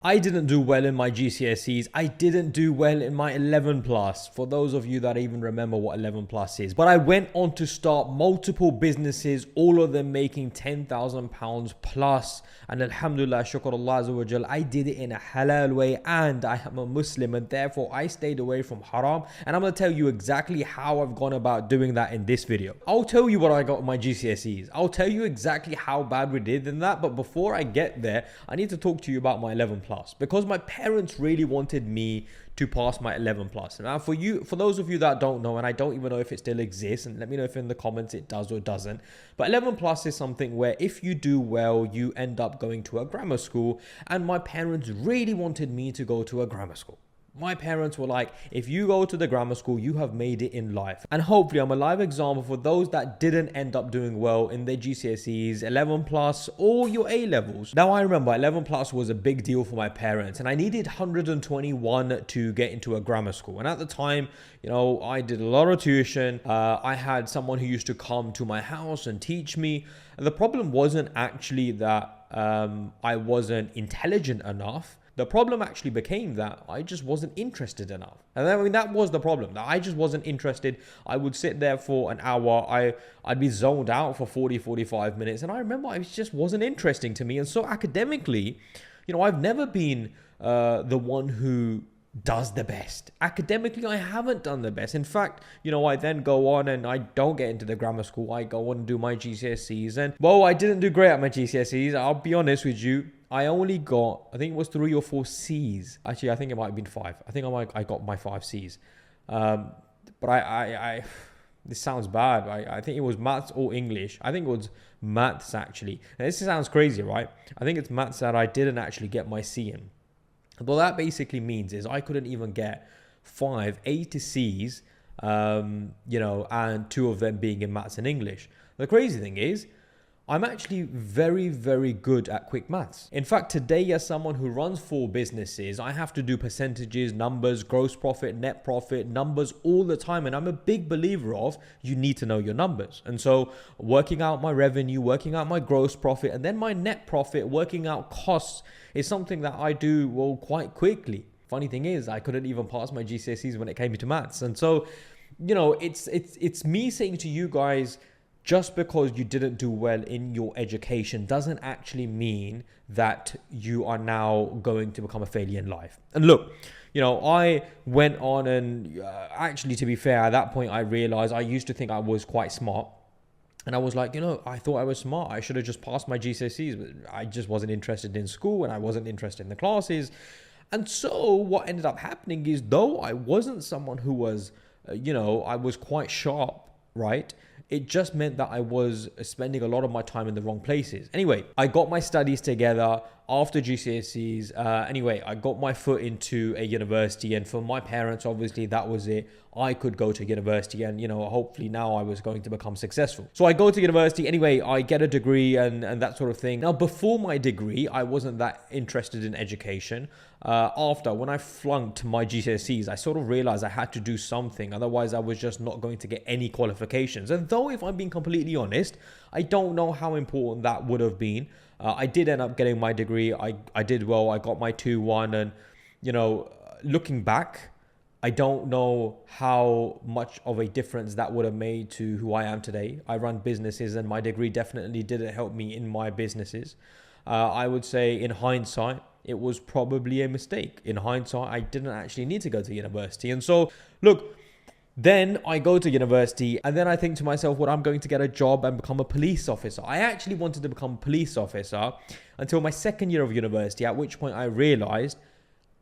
I didn't do well in my GCSEs. I didn't do well in my 11 plus, for those of you that even remember what 11 plus is. But I went on to start multiple businesses, all of them making £10,000 plus. And alhamdulillah, shukr Allah Azza wa Jal, I did it in a halal way, and I am a Muslim, and therefore I stayed away from haram. And I'm going to tell you exactly how I've gone about doing that in this video. I'll tell you what I got in my GCSEs. I'll tell you exactly how bad we did in that. But before I get there, I need to talk to you about my 11 plus, because my parents really wanted me to pass my 11 plus. Now for those of you that don't know, and I don't even know if it still exists, and let me know if in the comments it does or doesn't, but 11 plus is something where if you do well, you end up going to a grammar school, and my parents really wanted me to go to a grammar school. My parents were like, if you go to the grammar school, you have made it in life. And hopefully I'm a live example for those that didn't end up doing well in their GCSEs, 11 plus, or your A levels. Now I remember 11 plus was a big deal for my parents, and I needed 121 to get into a grammar school. And at the time, I did a lot of tuition. I had someone who used to come to my house and teach me. And the problem wasn't actually that I wasn't intelligent enough. The problem actually became that I just wasn't interested enough. And that was the problem, that I just wasn't interested. I would sit there for an hour. I'd be zoned out for 45 minutes. And I remember it just wasn't interesting to me. And so academically, I've never been the one who does the best. Academically, I haven't done the best. In fact, I then go on and I don't get into the grammar school. I go on and do my GCSEs. And, well, I didn't do great at my GCSEs. I'll be honest with you. I only got, I think it was 3 or 4 C's. Actually, I think it might have been 5. I think I got my 5 C's. But this sounds bad. I think it was maths or English. I think it was maths, actually. And this sounds crazy, right? I think it's maths that I didn't actually get my C in. What that basically means is I couldn't even get 5 A to C's, and 2 of them being in maths and English. The crazy thing is, I'm actually very, very good at quick maths. In fact, today, as someone who runs 4 businesses, I have to do percentages, numbers, gross profit, net profit, numbers all the time. And I'm a big believer of you need to know your numbers. And so working out my revenue, working out my gross profit, and then my net profit, working out costs is something that I do, well, quite quickly. Funny thing is, I couldn't even pass my GCSEs when it came to maths. And so, it's me saying to you guys, just because you didn't do well in your education doesn't actually mean that you are now going to become a failure in life. And look, I went on and actually, to be fair, at that point, I realized I used to think I was quite smart. And I was like, I thought I was smart. I should have just passed my GCSEs, but I just wasn't interested in school and I wasn't interested in the classes. And so what ended up happening is, though I wasn't someone who was, I was quite sharp, right? It just meant that I was spending a lot of my time in the wrong places. Anyway, I got my studies together after GCSEs. I got my foot into a university, and for my parents, obviously, that was it. I could go to university, and hopefully now I was going to become successful. So I go to university. Anyway, I get a degree and that sort of thing. Now, before my degree, I wasn't that interested in education. When I flunked my GCSEs, I sort of realized I had to do something. Otherwise, I was just not going to get any qualifications. And though, if I'm being completely honest, I don't know how important that would have been. I did end up getting my degree. I did well. I got my 2-1. And, looking back, I don't know how much of a difference that would have made to who I am today. I run businesses, and my degree definitely didn't help me in my businesses. I would say in hindsight, it was probably a mistake. In hindsight, I didn't actually need to go to university. And so, look, then I go to university, and then I think to myself, well, I'm going to get a job and become a police officer. I actually wanted to become a police officer until my 2nd year of university, at which point I realized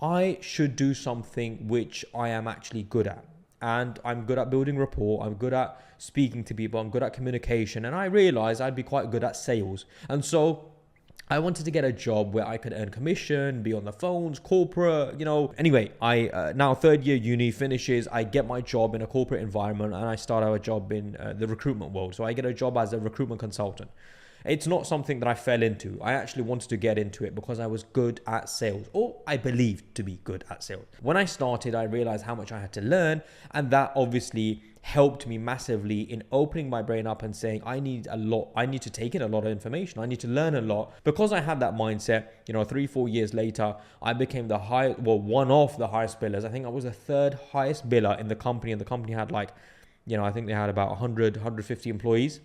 I should do something which I am actually good at. And I'm good at building rapport. I'm good at speaking to people. I'm good at communication. And I realized I'd be quite good at sales. And so I wanted to get a job where I could earn commission, be on the phones, corporate, Anyway, I now 3rd year uni finishes. I get my job in a corporate environment, and I start out a job in the recruitment world. So I get a job as a recruitment consultant. It's not something that I fell into. I actually wanted to get into it because I was good at sales, or I believed to be good at sales. When I started, I realized how much I had to learn, and that obviously helped me massively in opening my brain up and saying, I need to take in a lot of information. I need to learn a lot. Because I had that mindset, 3-4 years later, I became one of the highest billers. I think I was the third highest biller in the company, and the company had I think they had about 150 employees.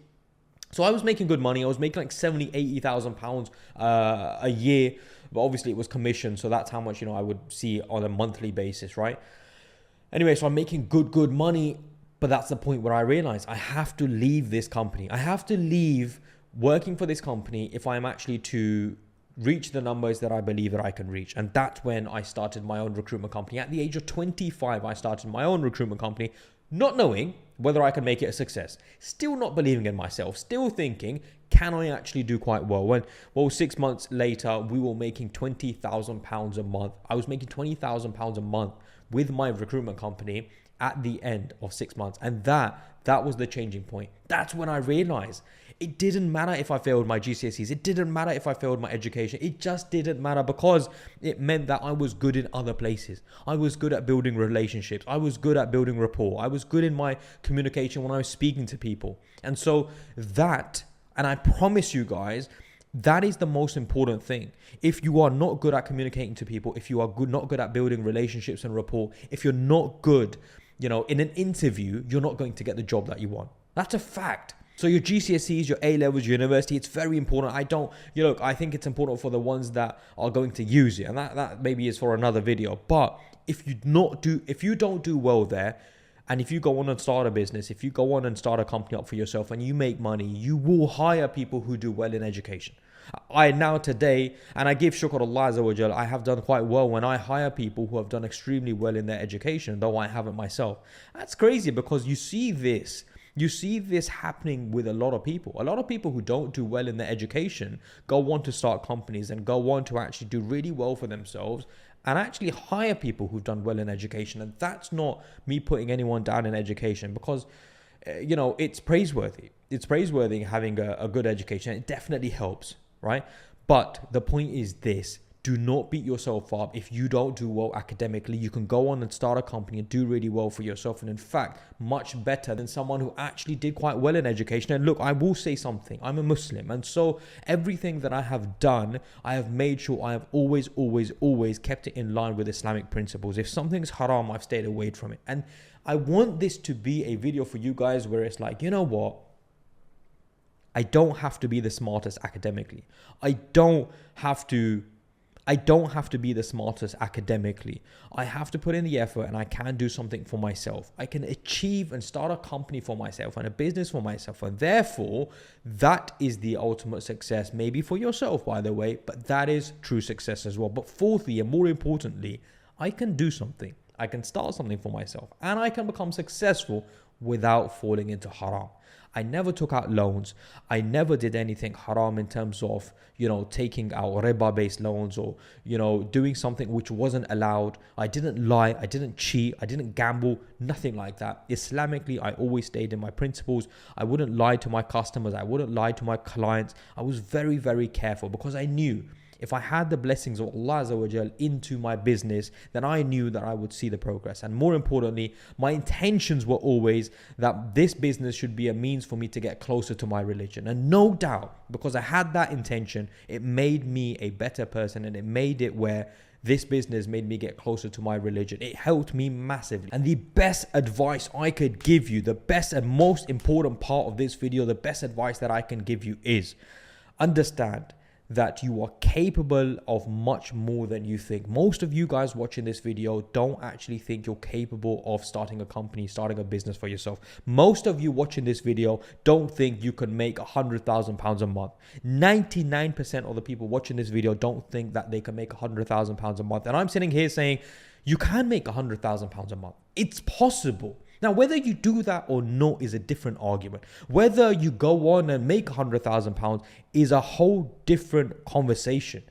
So I was making good money. I was making like 70,000, 80,000 pounds a year, but obviously it was commission. So that's how much, I would see on a monthly basis, right? Anyway, so I'm making good money, but that's the point where I realized I have to leave this company. I have to leave working for this company if I'm actually to reach the numbers that I believe that I can reach. And that's when I started my own recruitment company. At the age of 25, I started my own recruitment company, not knowing whether I could make it a success, still not believing in myself, still thinking, can I actually do quite well? 6 months later, we were making £20,000 a month. I was making £20,000 a month with my recruitment company at the end of 6 months. And that was the changing point. That's when I realized it didn't matter if I failed my GCSEs. It didn't matter if I failed my education. It just didn't matter, because it meant that I was good in other places. I was good at building relationships. I was good at building rapport. I was good in my communication when I was speaking to people. And so and I promise you guys, that is the most important thing. If you are not good at communicating to people, if you are not good at building relationships and rapport, if you're not good, in an interview, you're not going to get the job that you want. That's a fact. So your GCSEs, your A-levels, your university, it's very important. I think it's important for the ones that are going to use it. And that maybe is for another video. But if you don't do well there, and if you go on and start a business, if you go on and start a company up for yourself and you make money, you will hire people who do well in education. I now today, and I give shukr Allah Azza wa Jal, I have done quite well when I hire people who have done extremely well in their education, though I haven't myself. That's crazy, because you see this happening with a lot of people. A lot of people who don't do well in their education go on to start companies and go on to actually do really well for themselves and actually hire people who've done well in education. And that's not me putting anyone down in education, because it's praiseworthy. It's praiseworthy having a good education. It definitely helps, right? But the point is this: do not beat yourself up. If you don't do well academically, you can go on and start a company and do really well for yourself. And in fact, much better than someone who actually did quite well in education. And look, I will say something. I'm a Muslim. And so everything that I have done, I have made sure I have always kept it in line with Islamic principles. If something's haram, I've stayed away from it. And I want this to be a video for you guys where it's like, you know what? I don't have to be the smartest academically. I don't have to be the smartest academically. I have to put in the effort, and I can do something for myself. I can achieve and start a company for myself and a business for myself. And therefore, that is the ultimate success. Maybe for yourself, by the way, but that is true success as well. But fourthly, and more importantly, I can do something. I can start something for myself, and I can become successful without falling into haram. I never took out loans. I never did anything haram in terms of, taking out riba-based loans or, doing something which wasn't allowed. I didn't lie. I didn't cheat. I didn't gamble. Nothing like that. Islamically, I always stayed in my principles. I wouldn't lie to my customers. I wouldn't lie to my clients. I was very, very careful, because I knew if I had the blessings of Allah Azza wa Jal into my business, then I knew that I would see the progress. And more importantly, my intentions were always that this business should be a means for me to get closer to my religion. And no doubt, because I had that intention, it made me a better person, and it made it where this business made me get closer to my religion. It helped me massively. And the best advice I could give you, the best and most important part of this video, the best advice that I can give you is understand that you are capable of much more than you think. Most of you guys watching this video don't actually think you're capable of starting a company, starting a business for yourself. Most of you watching this video don't think you can make £100,000 a month. 99% of the people watching this video don't think that they can make £100,000 a month. And I'm sitting here saying, you can make £100,000 a month. It's possible. Now, whether you do that or not is a different argument. Whether you go on and make £100,000 is a whole different conversation.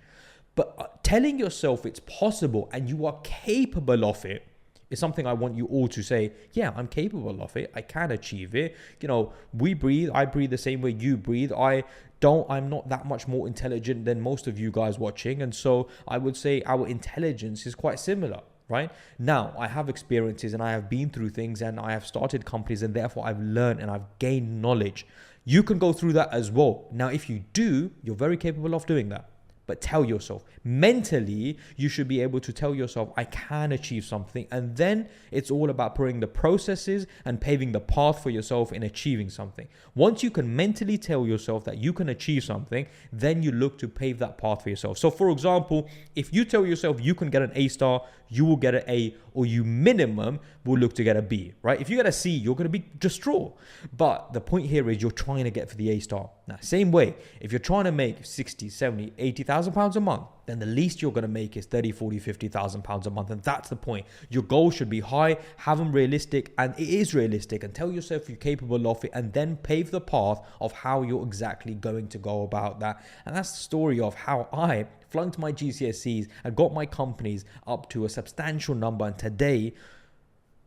But telling yourself it's possible and you are capable of it is something I want you all to say, yeah, I'm capable of it. I can achieve it. We breathe. I breathe the same way you breathe. I'm not that much more intelligent than most of you guys watching. And so I would say our intelligence is quite similar. right? Now, I have experiences and I have been through things and I have started companies, and therefore I've learned and I've gained knowledge. You can go through that as well. Now, if you do, you're very capable of doing that. But tell yourself, mentally, you should be able to tell yourself, I can achieve something. And then it's all about putting the processes and paving the path for yourself in achieving something. Once you can mentally tell yourself that you can achieve something, then you look to pave that path for yourself. So for example, if you tell yourself you can get an A star, you will get an A, or you minimum will look to get a B, right? If you get a C, you're going to be distraught. But the point here is you're trying to get for the A star. Now, same way, if you're trying to make 60, 70, 80,000 pounds a month, then the least you're going to make is 30, 40, 50,000 pounds a month. And that's the point. Your goals should be high, have them realistic, and it is realistic, and tell yourself you're capable of it, and then pave the path of how you're exactly going to go about that. And that's the story of how I flunked my GCSEs and got my companies up to a substantial number. And today,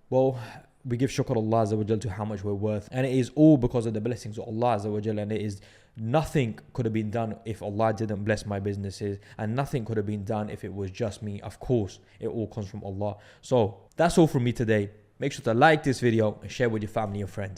well, we give shukr Allah Azza wa Jal to how much we're worth. And it is all because of the blessings of Allah Azza wa Jal. And it is nothing could have been done if Allah didn't bless my businesses. And nothing could have been done if it was just me. Of course, it all comes from Allah. So that's all from me today. Make sure to like this video and share with your family and friends.